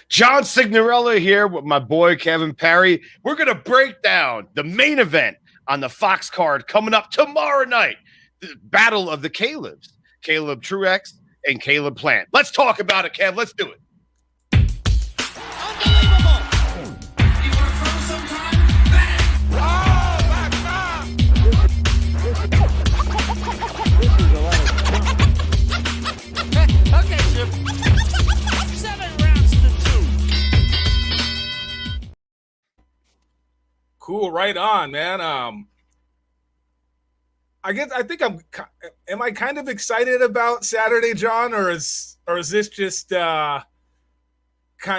John Signorella here with my boy Kevin Perry. We're going to break down the main event on the Fox card coming up tomorrow night. The Battle of the Calebs. Caleb Truex and Caleb Plant. Let's talk about it, Kev. Let's do it. Okay, Chip. 7 rounds to 2. Cool, right on, man. Am I kind of excited about Saturday, John, or is this just kind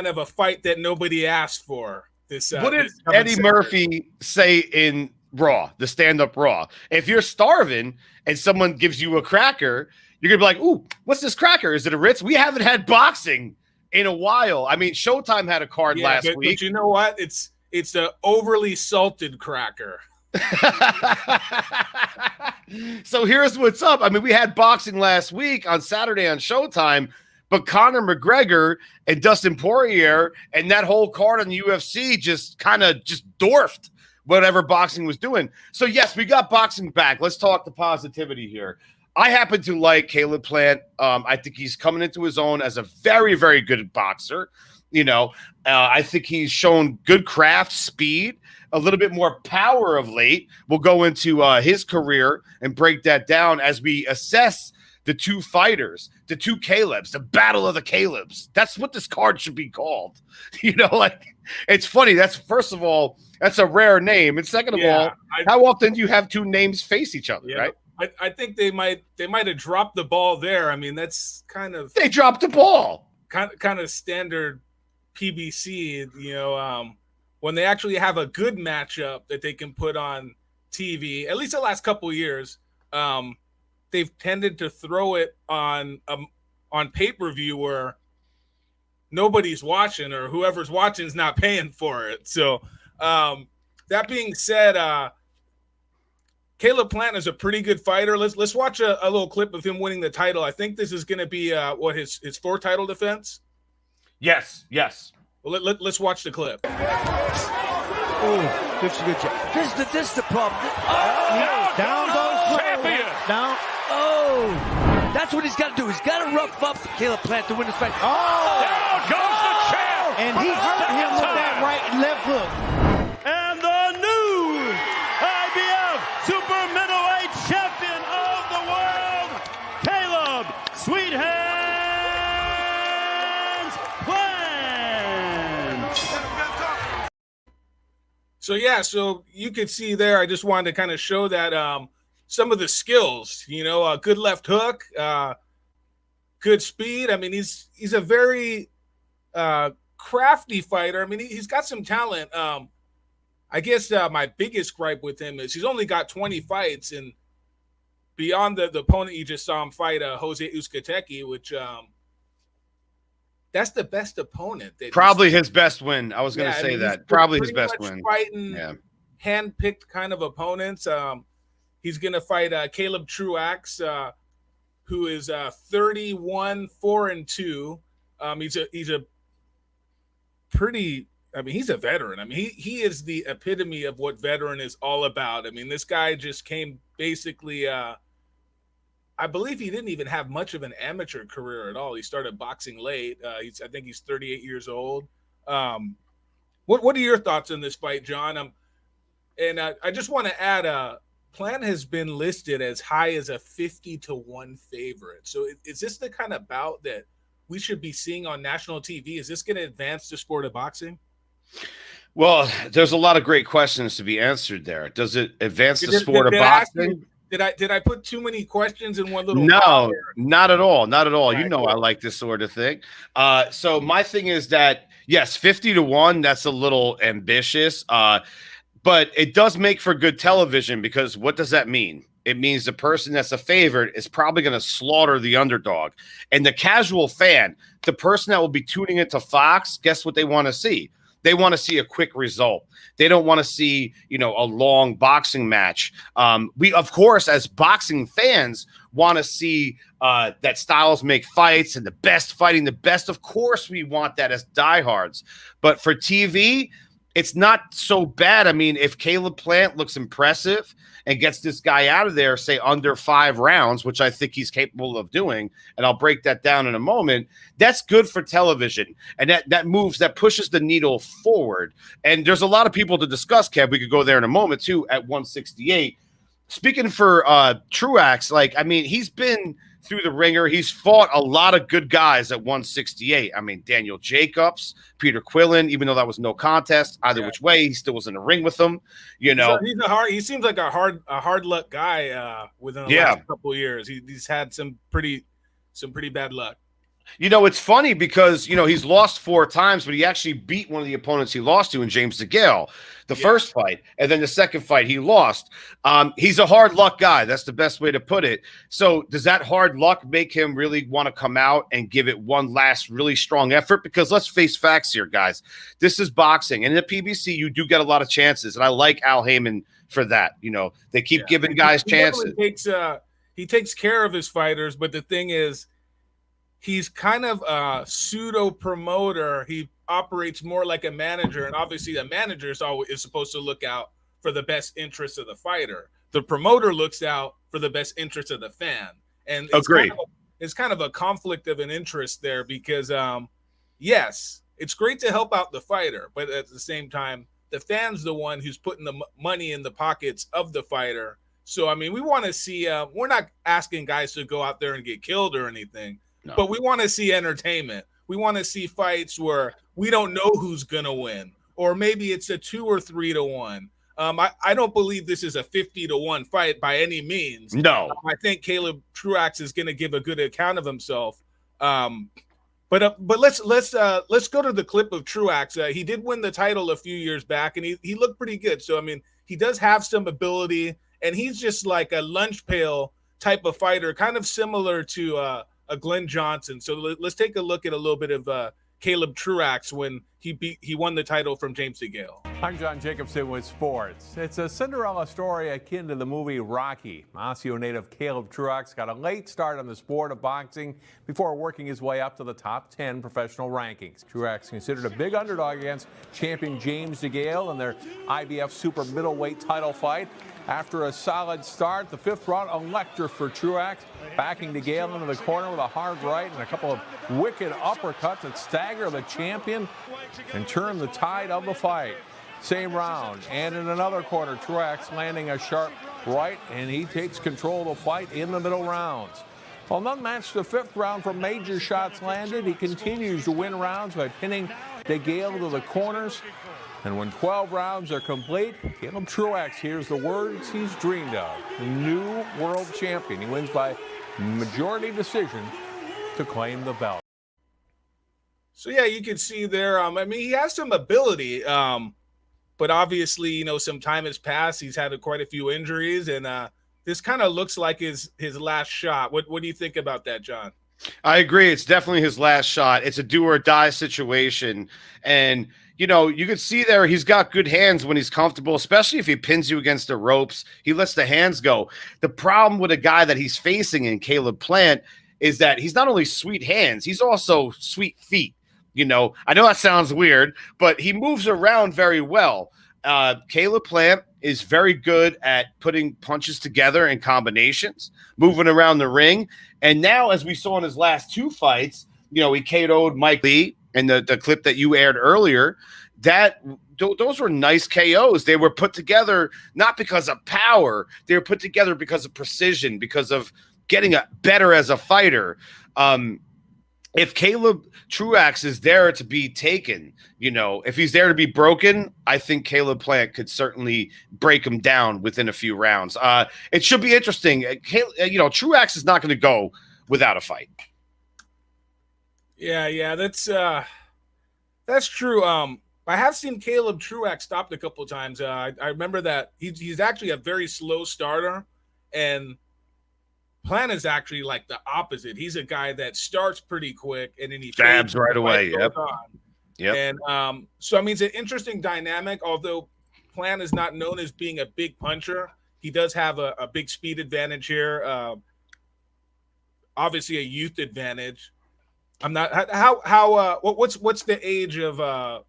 of a fight that nobody asked for? What did Eddie Murphy say in Raw, the stand-up Raw? If you're starving and someone gives you a cracker, you're gonna be like, "Ooh, what's this cracker? Is it a Ritz?" We haven't had boxing in a while. I mean, Showtime had a card last week. But you know what? It's the overly salted cracker. So here's what's up. I mean, we had boxing last week on Saturday on Showtime, but Conor McGregor and Dustin Poirier and that whole card on the UFC just dwarfed whatever boxing was doing. So yes, we got boxing back. Let's talk the positivity here. I happen to like Caleb Plant. I think he's coming into his own as a very, very good boxer. I think he's shown good craft, speed, a little bit more power of late. We'll go into his career and break that down as we assess the two fighters, the two Calebs, the Battle of the Calebs. That's what this card should be called. It's funny. First of all, that's a rare name. And second of all, how often do you have two names face each other, right? I think they might have dropped the ball there. I mean, that's kind of they dropped the ball. Kind of standard PBC, when they actually have a good matchup that they can put on TV. At least the last couple of years, they've tended to throw it on pay-per-view where nobody's watching or whoever's watching is not paying for it. So that being said, Caleb Plant is a pretty good fighter. Let's watch a little clip of him winning the title. I think this is going to be his fourth title defense. Yes. Well, let's watch the clip. Oh, this is a good job. This is the problem. Down goes champion. Down. Oh, that's what he's got to do. He's got to rough up Caleb Plant to win this fight. Down goes the champ. And he hurt him with that right and left hook. And the new IBF Super Middleweight Champion of the World, Caleb Sweet Hands Plant. So you could see there, I just wanted to kind of show that some of the skills, good left hook, good speed. I mean, he's a very crafty fighter. I mean, he's got some talent. I guess my biggest gripe with him is he's only got 20 fights, and beyond the opponent you just saw him fight, Jose Uzcategui, which that's the best opponent. Probably his best win. I was going to say that. Probably his best win. Fighting hand-picked kind of opponents. He's going to fight Caleb Truax, who is 31-4-2. He's a pretty. I mean, he's a veteran. I mean, he is the epitome of what veteran is all about. I mean, this guy just came basically. I believe he didn't even have much of an amateur career at all. He started boxing late. I think he's 38 years old. What are your thoughts on this fight, John? I just want to add, Plant has been listed as high as a 50-1 favorite. So is this the kind of bout that we should be seeing on national TV? Is this going to advance the sport of boxing? Well, there's a lot of great questions to be answered there. Does it advance the sport of boxing? Did I put too many questions in one little? No, not at all. Not at all. Right, I like this sort of thing. So my thing is that, yes, 50-1, that's a little ambitious. But it does make for good television, because what does that mean? It means the person that's a favorite is probably going to slaughter the underdog. And the casual fan, the person that will be tuning into Fox, guess what they want to see? They want to see a quick result. They don't want to see, a long boxing match. We, of course, as boxing fans, want to see that styles make fights and the best fighting the best. Of course, we want that as diehards. But for TV, it's not so bad. I mean, if Caleb Plant looks impressive and gets this guy out of there, say under 5 rounds, which I think he's capable of doing, and I'll break that down in a moment, that's good for television. And that pushes the needle forward. And there's a lot of people to discuss, Kev. We could go there in a moment, too, at 168. Speaking for Truax, he's been through the ringer. He's fought a lot of good guys at 168. I mean, Daniel Jacobs, Peter Quillen, even though that was no contest either which way, he still was in the ring with them. He seems like a hard luck guy within the last couple of years. He's had some pretty bad luck. It's funny because, he's lost 4 times, but he actually beat one of the opponents he lost to in James DeGale, the first fight. And then the second fight he lost. He's a hard luck guy. That's the best way to put it. So does that hard luck make him really want to come out and give it one last really strong effort? Because let's face facts here, guys. This is boxing. And in the PBC, you do get a lot of chances. And I like Al Heyman for that. They keep giving guys chances. He takes care of his fighters, but the thing is, he's kind of a pseudo promoter. He operates more like a manager, and obviously the manager is supposed to look out for the best interest of the fighter. The promoter looks out for the best interest of the fan. And it's kind of a conflict of an interest there because, yes, it's great to help out the fighter, but at the same time, the fan's the one who's putting the money in the pockets of the fighter. So, we want to see we're not asking guys to go out there and get killed or anything. No. But we want to see entertainment. We want to see fights where we don't know who's going to win, or maybe it's a 2 or 3 to 1. I don't believe this is a 50 to 1 fight by any means. No, I think Caleb Truax is going to give a good account of himself. But let's go to the clip of Truax. He did win the title a few years back, and he looked pretty good. So he does have some ability, and he's just like a lunch pail type of fighter, kind of similar to a Glenn Johnson. So let's take a look at a little bit of Caleb Truax when he won the title from James DeGale. I'm John Jacobson with sports. It's a Cinderella story akin to the movie Rocky. Osseo native Caleb Truax got a late start on the sport of boxing before working his way up to the top 10 professional rankings. Truax considered a big underdog against champion James DeGale in their IBF super middleweight title fight. After a solid start, the 5th round, a lecture for Truax, backing DeGale into the corner with a hard right and a couple of wicked uppercuts that stagger the champion and turn the tide of the fight. Same round, and in another corner, Truax landing a sharp right, and he takes control of the fight in the middle rounds. While none matched the 5th round from major shots landed, he continues to win rounds by pinning DeGale to the corners. And when 12 rounds are complete, Caleb Truax hears the words he's dreamed of, new world champion. He wins by majority decision to claim the belt. So, yeah, you can see there, he has some ability, but obviously, some time has passed. He's had quite a few injuries, and this kind of looks like his last shot. What do you think about that, John? I agree. It's definitely his last shot. It's a do or die situation. And, you can see there he's got good hands when he's comfortable, especially if he pins you against the ropes. He lets the hands go. The problem with a guy that he's facing in Caleb Plant is that he's not only sweet hands, he's also sweet feet. I know that sounds weird, but he moves around very well. Caleb Plant is very good at putting punches together in combinations, moving around the ring. And now, as we saw in his last 2 fights, he KO'd Mike Lee in the clip that you aired earlier. Those were nice KOs. They were put together not because of power. They were put together because of precision, because of getting better as a fighter. If Caleb Truax is there to be taken, if he's there to be broken, I think Caleb Plant could certainly break him down within a few rounds. It should be interesting. Truax is not going to go without a fight. Yeah, that's true. I have seen Caleb Truax stopped a couple of times. I remember that he's actually a very slow starter, and Plant is actually like the opposite. He's a guy that starts pretty quick and then he jabs right away. Yep. Yep. And so I mean, it's an interesting dynamic. Although Plant is not known as being a big puncher, he does have a big speed advantage here. Obviously, a youth advantage. I'm not what's the age of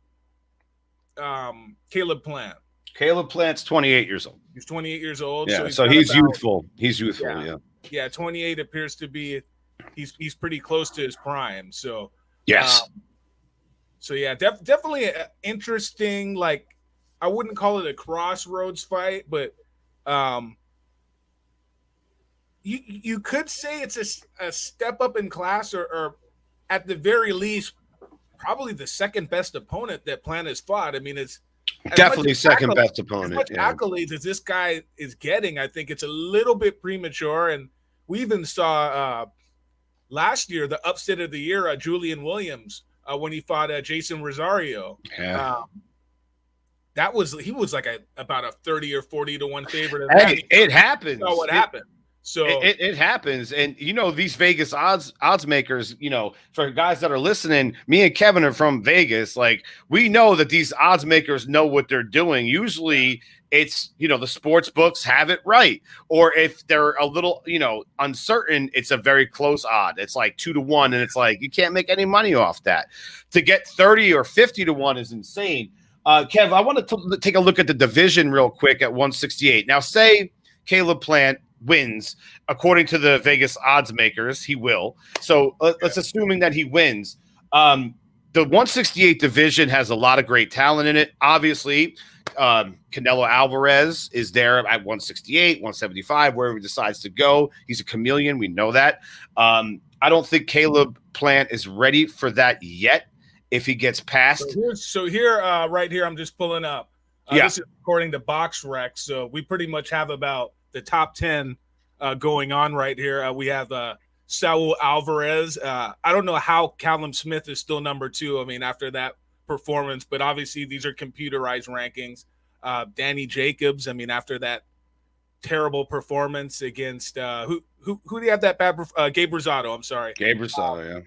Caleb Plant? Caleb Plant's 28 years old. He's 28 years old. Yeah, so he's youthful. He's youthful. Yeah. Yeah, 28 appears to be he's pretty close to his prime. So yes. So yeah, definitely an interesting, like, I wouldn't call it a crossroads fight, but you could say it's a step up in class, or at the very least, probably the second best opponent that Plant has fought. I mean, it's definitely second best opponent. As much accolades as this guy is getting, I think it's a little bit premature. And we even saw last year the upset of the year, Julian Williams, when he fought Jason Rosario. Yeah. He was like about a 30 or 40 to 1 favorite. Hey, it happens. Saw what happened. So it happens. And these Vegas odds makers, for guys that are listening, me and Kevin are from Vegas. Like, we know that these odds makers know what they're doing. Usually it's, the sports books have it right. Or if they're a little, uncertain, it's a very close odd. It's like 2 to 1, and it's like you can't make any money off that. To get 30 or 50 to 1 is insane. Kev, I want to take a look at the division real quick at 168. Now, say Caleb Plant wins, according to the Vegas odds makers, he will. So let's assuming that he wins. The 168 division has a lot of great talent in it. Obviously, Canelo Alvarez is there at 168, 175, wherever he decides to go. He's a chameleon. We know that. I don't think Caleb Plant is ready for that yet. If he gets past. So here, right here, I'm just pulling up. This is according to BoxRec. So we pretty much have about the top 10 going on right here. We have Saul Alvarez. I don't know how Callum Smith is still number 2. I mean, after that performance, but obviously these are computerized rankings. Danny Jacobs. I mean, after that terrible performance against who do you have that bad? Gabe Rosado. I'm sorry. Gabe Rosado. Yeah.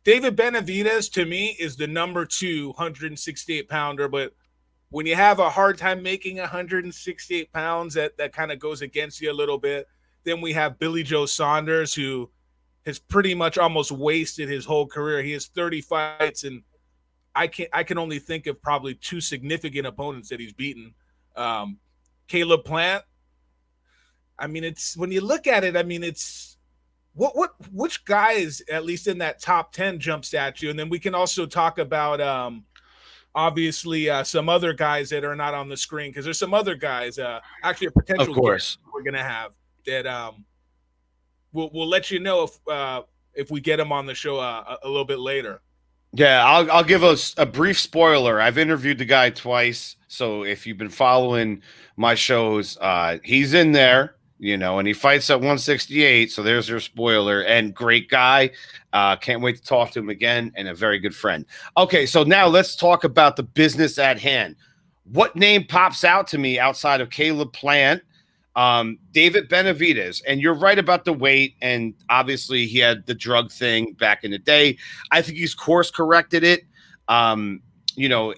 David Benavidez, to me, is the number 2 168-pounder, but when you have a hard time making 168 pounds, that kind of goes against you a little bit. Then we have Billy Joe Saunders, who has pretty much almost wasted his whole career. He has 30 fights, and I can only think of probably 2 significant opponents that he's beaten. Caleb Plant, I mean, it's when you look at it, I mean, it's which guys, at least in that top 10, jumps at you? And then we can also talk about obviously some other guys that are not on the screen, because there's some other guys, actually a potential guest we're going to have that we'll let you know if we get him on the show a little bit later. Yeah, I'll give us a brief spoiler. I've interviewed the guy twice, so if you've been following my shows, he's in there. And he fights at 168. So there's your spoiler. And great guy. Can't wait to talk to him again. And a very good friend. Okay, so now let's talk about the business at hand. What name pops out to me outside of Caleb Plant? David Benavidez. And you're right about the weight. And obviously he had the drug thing back in the day. I think he's course corrected it.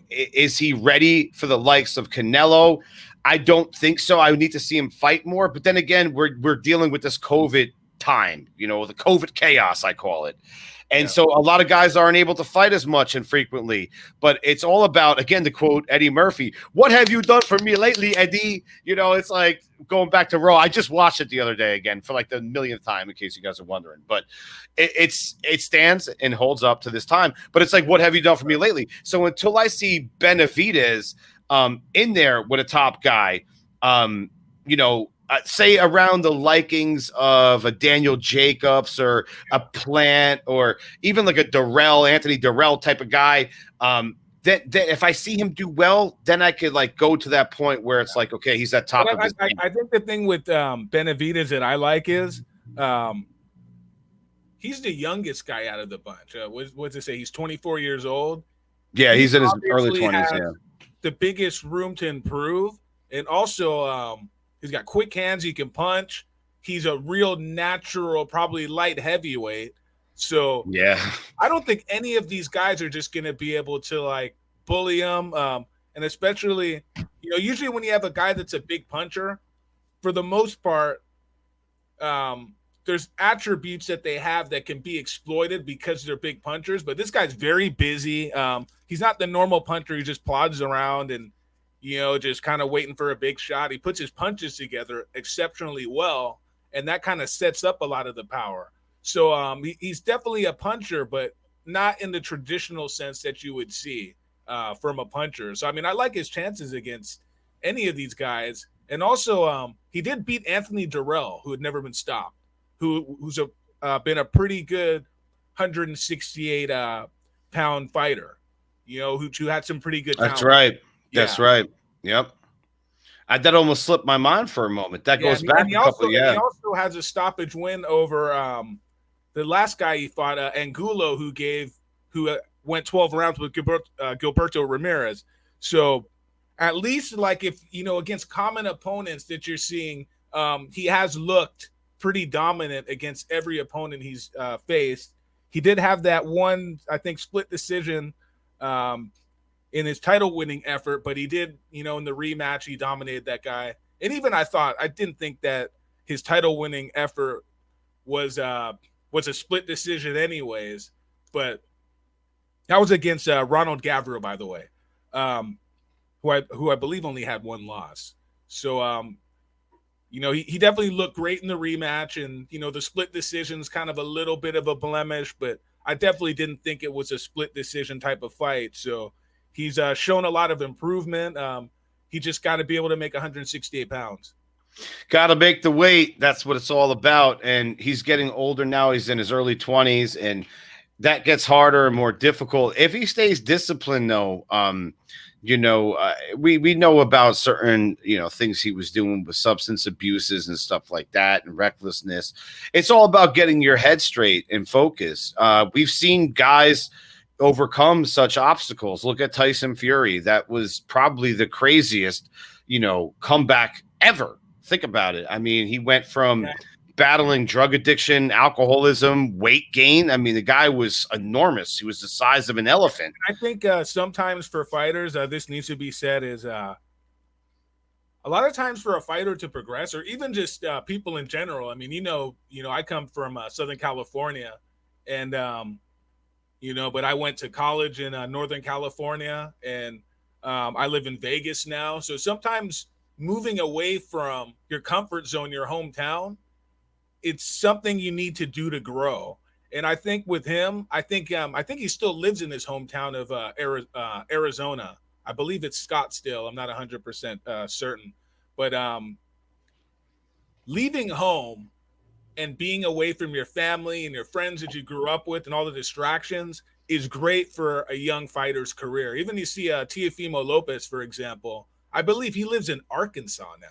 Is he ready for the likes of Canelo? I don't think so. I would need to see him fight more. But then again, we're dealing with this COVID time, the COVID chaos, I call it. And so a lot of guys aren't able to fight as much and frequently. But it's all about, again, to quote Eddie Murphy, what have you done for me lately, Eddie? It's like going back to Raw. I just watched it the other day again for like the millionth time, in case you guys are wondering. But it stands and holds up to this time. But it's like, what have you done for me lately? So until I see Benavidez in there with a top guy, say around the likings of a Daniel Jacobs or a Plant or even like a Anthony Durrell type of guy, then if I see him do well, then I could like go to that point where it's like, okay, he's at top of his I think the thing with Benavidez that I like is he's the youngest guy out of the bunch. What's it say? He's 24 years old. Yeah, he's in his early 20s. Yeah. The biggest room to improve, and also he's got quick hands. He can punch. He's a real natural, probably light heavyweight. So Yeah. I don't think any of these guys are just going to be able to like bully him. And especially, usually when you have a guy that's a big puncher, for the most part, there's attributes that they have that can be exploited because they're big punchers. But this guy's very busy. He's not the normal puncher who just plods around and, just kind of waiting for a big shot. He puts his punches together exceptionally well, and that kind of sets up a lot of the power. So he's definitely a puncher, but not in the traditional sense that you would see from a puncher. So, I mean, I like his chances against any of these guys. And also, he did beat Anthony Durrell, who had never been stopped, who's been a pretty good 168 pound fighter, who had some pretty good talent. That's right. Yeah. That's right. Yep. That almost slipped my mind for a moment. That goes back a couple. He also has a stoppage win over the last guy he fought, Angulo, who went 12 rounds with Gilberto Ramirez. So at least like if, against common opponents that you're seeing, he has looked pretty dominant against every opponent he's faced. He did have that one, I think, split decision in his title winning effort, but he did, in the rematch, he dominated that guy. And even I didn't think that his title winning effort was a split decision anyways, but that was against Ronald Gavriel, by the way, who I believe only had one loss. So, he definitely looked great in the rematch, and, the split decision is kind of a little bit of a blemish, but I definitely didn't think it was a split decision type of fight. So he's shown a lot of improvement. He just got to be able to make 168 pounds. Got to make the weight. That's what it's all about. And he's getting older now. He's in his early 20s, and that gets harder and more difficult. If he stays disciplined, though, we know about certain, things he was doing with substance abuses and stuff like that and recklessness. It's all about getting your head straight and focus. We've seen guys overcome such obstacles. Look at Tyson Fury. That was probably the craziest, comeback ever. Think about it. I mean, he went from battling drug addiction, alcoholism, weight gain. I mean, the guy was enormous. He was the size of an elephant. I think sometimes for fighters, this needs to be said, is a lot of times for a fighter to progress, or even just people in general. I mean, I come from Southern California, and but I went to college in Northern California, and I live in Vegas now. So sometimes moving away from your comfort zone, your hometown, it's something you need to do to grow. And I think with him, I think he still lives in his hometown of Arizona. I believe it's Scottsdale. I'm not 100% certain. But leaving home and being away from your family and your friends that you grew up with and all the distractions is great for a young fighter's career. Even you see Teofimo Lopez, for example, I believe he lives in Arkansas now.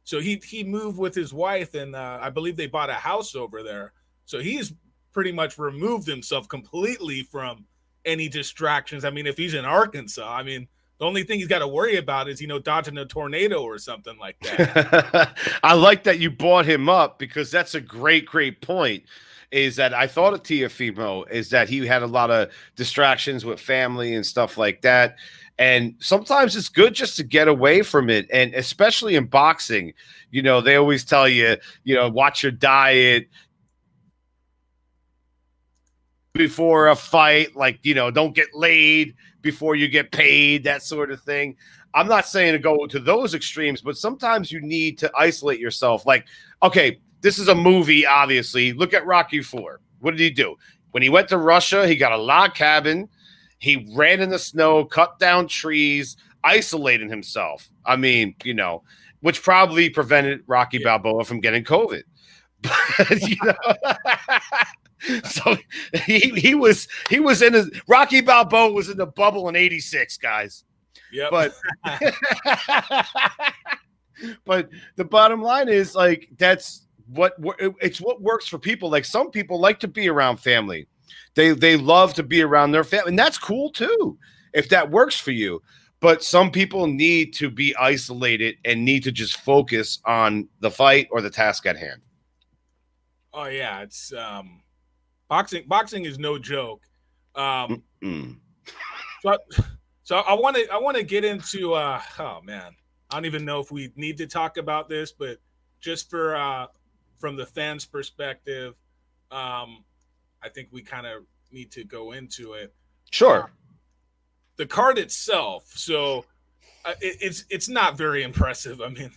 So he moved with his wife, and I believe they bought a house over there. So he's pretty much removed himself completely from any distractions. I mean, if he's in Arkansas, I mean, the only thing he's got to worry about is, dodging a tornado or something like that. I like that you brought him up, because that's a great point. Is that I thought of Teofimo, is that he had a lot of distractions with family and stuff like that. And sometimes it's good just to get away from it. And especially in boxing, they always tell you, watch your diet before a fight, like, don't get laid before you get paid, that sort of thing. I'm not saying to go to those extremes, but sometimes you need to isolate yourself. Like, okay, this is a movie, obviously. Look at Rocky IV. What did he do? When he went to Russia, he got a log cabin. He ran in the snow, cut down trees, isolated himself. I mean, which probably prevented Rocky Balboa from getting COVID. But, so he was in his Rocky Balboa was in the bubble in '86, guys. Yeah, but the bottom line is, like, it's what works for people. Like, some people like to be around family. They love to be around their family, and that's cool too, if that works for you. But some people need to be isolated and need to just focus on the fight or the task at hand. Oh yeah, it's Boxing is no joke. Mm. So I want to get into oh man, I don't even know if we need to talk about this, but just for from the fans' perspective, I think we kind of need to go into it. Sure. The card itself, so it's not very impressive. I mean,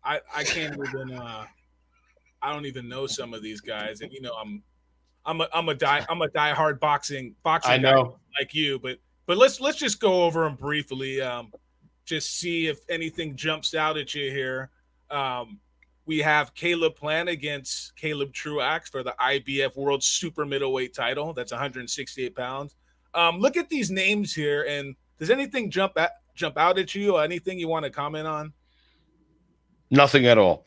I can't even I don't even know some of these guys, and I'm a diehard boxing I guy know. like you, but let's just go over them briefly. Just see if anything jumps out at you here. We have Caleb Plant against Caleb Truax for the IBF World Super Middleweight title. That's 168 pounds. Look at these names here, and does anything jump out at you? Or anything you want to comment on? Nothing at all.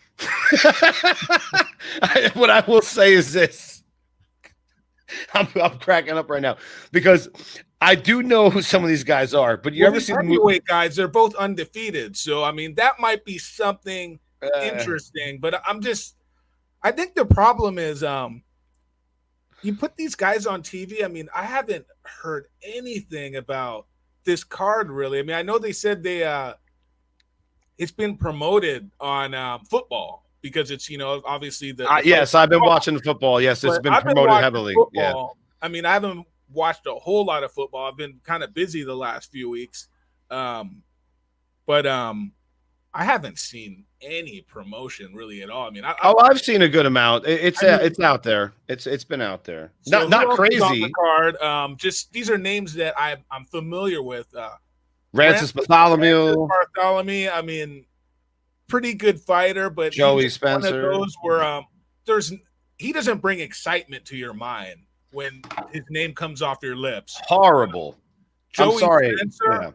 What I will say is this. I'm cracking up right now because I do know who some of these guys are, but you ever see the heavyweight guys? They're both undefeated, so I mean that might be something interesting. But I think the problem is you put these guys on TV. I mean, I haven't heard anything about this card really. I mean, I know they said it's been promoted on football because it's obviously the yes, I've been watching the football. Yes, it's been promoted heavily. Yeah. I mean, I haven't watched a whole lot of football. I've been kind of busy the last few weeks. But I haven't seen any promotion really at all. I mean, I've seen a good amount. It's out there. It's been out there. So not crazy. On the card. Just these are names that I'm familiar with. Francis Bartholomew. I mean, pretty good fighter, but Joey Spencer. One of those where he doesn't bring excitement to your mind when his name comes off your lips. Horrible. Joey I'm sorry. Spencer, yeah.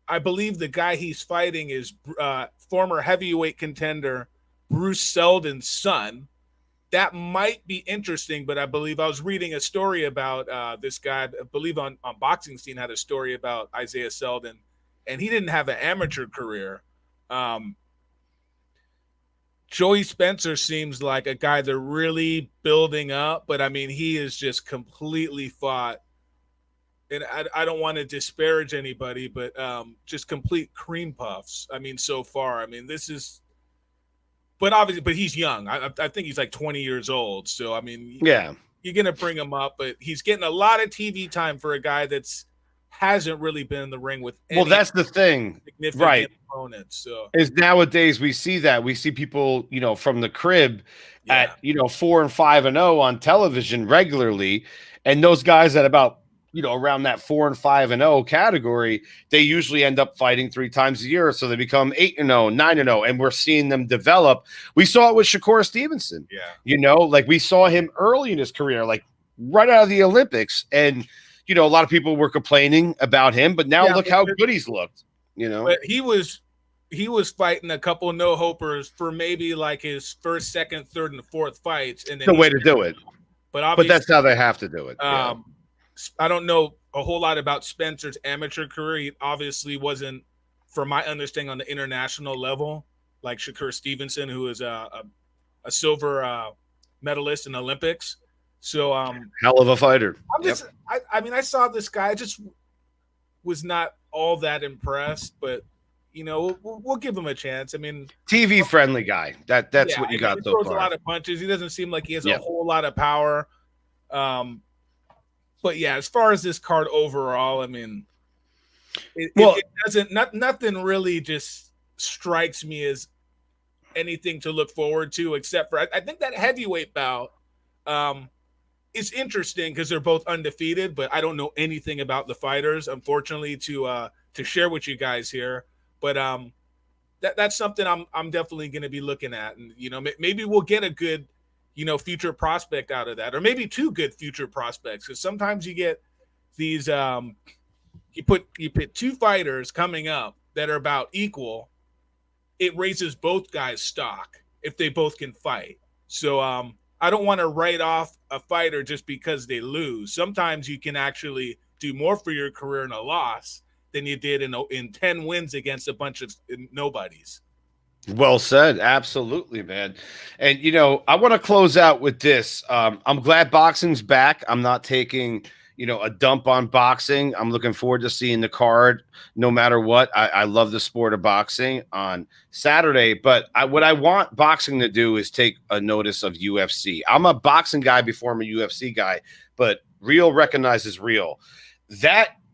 I believe the guy he's fighting is former heavyweight contender Bruce Seldon's son. That might be interesting, but I believe I was reading a story about this guy. I believe on Boxing Scene had a story about Isaiah Seldon, and he didn't have an amateur career. Joey Spencer seems like a guy they're really building up, but I mean, he is just completely fought. And I don't want to disparage anybody, but just complete cream puffs. I mean, so far, I mean, this is, but obviously, but he's young. I think he's like 20 years old. So, I mean, yeah, you're going to bring him up, but he's getting a lot of TV time for a guy hasn't really been in the ring with any that's the thing, right? Opponents. So is nowadays we see people, from the crib at 4-5-0 on television regularly, and those guys at about around that 4-5-0 category, they usually end up fighting 3 times a year, so they become 8-0, 9-0, and we're seeing them develop. We saw it with Shakur Stevenson. Yeah, like we saw him early in his career, like right out of the Olympics, and a lot of people were complaining about him, but now look how good he's looked. But he was fighting a couple no-hopers for maybe like his first, second, third, and fourth fights, and then the way to do it. But that's how they have to do it. I don't know a whole lot about Spencer's amateur career. He obviously wasn't, from my understanding, on the international level like Shakur Stevenson, who is a silver medalist in Olympics. So hell of a fighter. I mean, I saw this guy. I just was not all that impressed, but we'll give him a chance. I mean, TV friendly guy. That's what you got. He throws a lot of punches. He doesn't seem like he has a whole lot of power. But yeah, as far as this card overall, I mean, it doesn't. Nothing really just strikes me as anything to look forward to, except for I think that heavyweight bout is interesting because they're both undefeated, but I don't know anything about the fighters, unfortunately, to share with you guys here. But that's something I'm definitely going to be looking at, and maybe we'll get a good future prospect out of that, or maybe 2 good future prospects, because sometimes you get these you put 2 fighters coming up that are about equal. It raises both guys' stock if they both can fight. So I don't want to write off a fighter just because they lose. Sometimes you can actually do more for your career in a loss than you did in 10 wins against a bunch of nobodies. Well said. Absolutely, man. And I want to close out with this. I'm glad boxing's back. I'm not taking, a dump on boxing. I'm looking forward to seeing the card no matter what. I love the sport of boxing on Saturday, but what I want boxing to do is take a notice of UFC. I'm a boxing guy before I'm a UFC guy, but real recognizes real.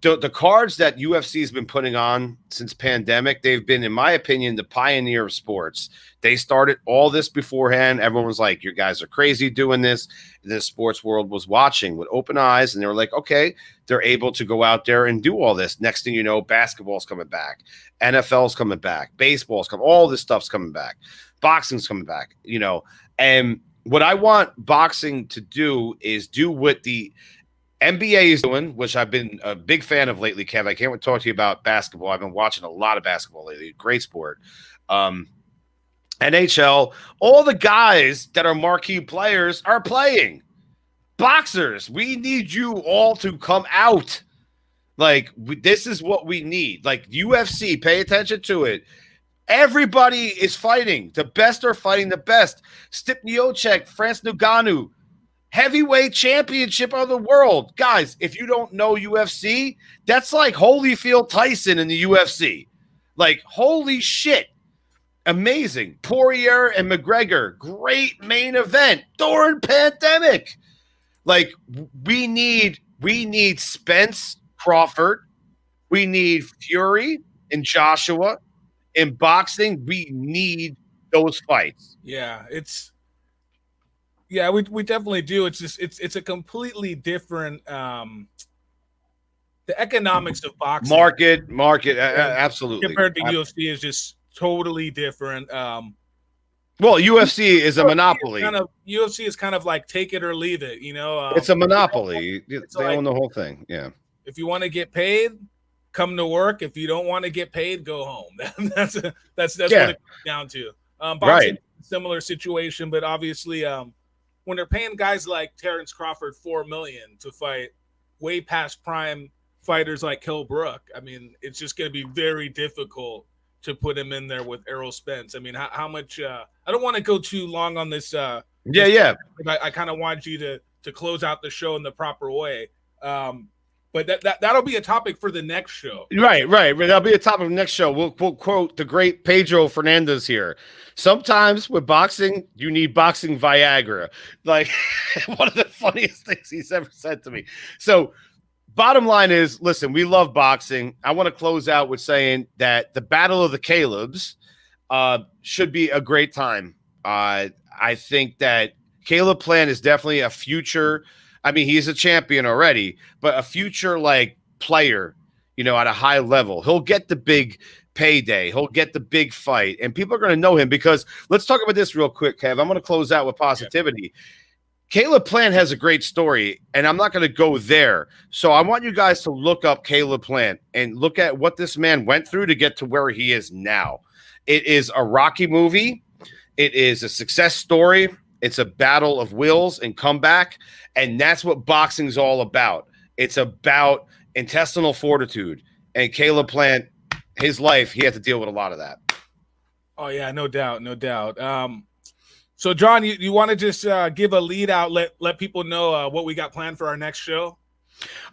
The cards that UFC has been putting on since pandemic, they've been, in my opinion, the pioneer of sports. They started all this beforehand. Everyone was like, you guys are crazy doing this. The sports world was watching with open eyes, and they were like, okay, they're able to go out there and do all this. Next thing you know, basketball's coming back. NFL's coming back. Baseball's coming. All this stuff's coming back. Boxing's coming back, And what I want boxing to do is do what the NBA is doing, which I've been a big fan of lately, Kev. I can't wait to talk to you about basketball. I've been watching a lot of basketball lately. Great sport. NHL, all the guys that are marquee players are playing. Boxers, we need you all to come out. This is what we need. UFC, pay attention to it. Everybody is fighting. The best are fighting the best. Stipe Miocic, France Ngannou, heavyweight championship of the world. Guys, if you don't know UFC, that's like Holyfield Tyson in the UFC. Holy shit. Amazing. Poirier and McGregor, great main event during pandemic. We need Spence Crawford. We need Fury and Joshua. In boxing, we need those fights. Yeah, we definitely do. It's just it's a completely different the economics of boxing Market, absolutely. compared to UFC is just totally different. Well, UFC is a monopoly. UFC is kind of like take it or leave it. It's a monopoly. They own the whole thing. Yeah. If you want to get paid, come to work. If you don't want to get paid, go home. that's what it comes down to. Boxing, right. Similar situation, but obviously, when they're paying guys like Terrence Crawford $4 million to fight way past prime fighters like Kell Brook, I mean, it's just going to be very difficult to put him in there with Errol Spence. I mean, how much? I don't want to go too long on this. I kind of want you to close out the show in the proper way. But that'll be a topic for the next show. Right. That'll be a topic of the next show. We'll quote the great Pedro Fernandez here. Sometimes with boxing, you need boxing Viagra. One of the funniest things he's ever said to me. So bottom line is, listen, we love boxing. I want to close out with saying that the Battle of the Calebs should be a great time. I think that Caleb Plant is definitely a future. I mean, he's a champion already, but a future player, at a high level. He'll get the big payday. He'll get the big fight, and people are going to know him because let's talk about this real quick, Kev. I'm going to close out with positivity. Yeah. Caleb Plant has a great story, and I'm not going to go there. So I want you guys to look up Caleb Plant and look at what this man went through to get to where he is now. It is a Rocky movie. It is a success story. It's a battle of wills and comeback, and that's what boxing's all about. It's about intestinal fortitude. And Caleb Plant, his life, he had to deal with a lot of that. Oh, yeah, no doubt. So, John, you want to just give a lead out, let people know what we got planned for our next show?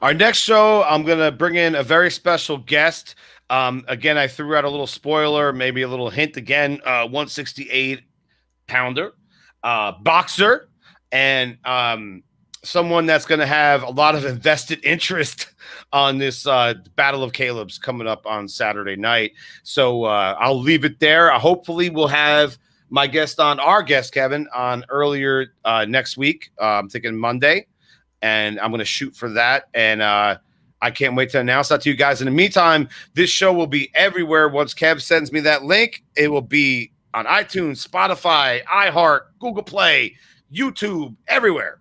Our next show, I'm going to bring in a very special guest. Again, I threw out a little spoiler, maybe a little hint again, 168-pounder. Boxer and someone that's going to have a lot of invested interest on this Battle of Caleb's coming up on Saturday night. So I'll leave it there. Hopefully we'll have our guest, Kevin, on earlier next week. I'm thinking Monday, and I'm going to shoot for that. And I can't wait to announce that to you guys. In the meantime, this show will be everywhere. Once Kev sends me that link, it will be on iTunes, Spotify, iHeart, Google Play, YouTube, everywhere.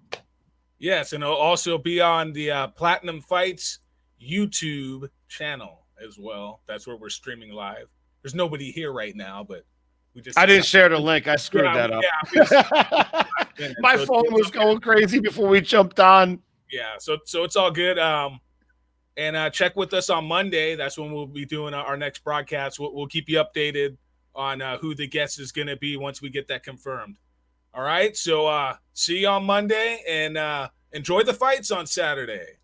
Yes, and it'll also be on the Platinum Fights YouTube channel as well. That's where we're streaming live. There's nobody here right now, but I didn't share the link. I screwed that up. Yeah, my phone was going crazy before we jumped on. Yeah, so it's all good. And check with us on Monday. That's when we'll be doing our next broadcast. We'll keep you updated on who the guest is going to be once we get that confirmed. All right, so see you on Monday, and enjoy the fights on Saturday.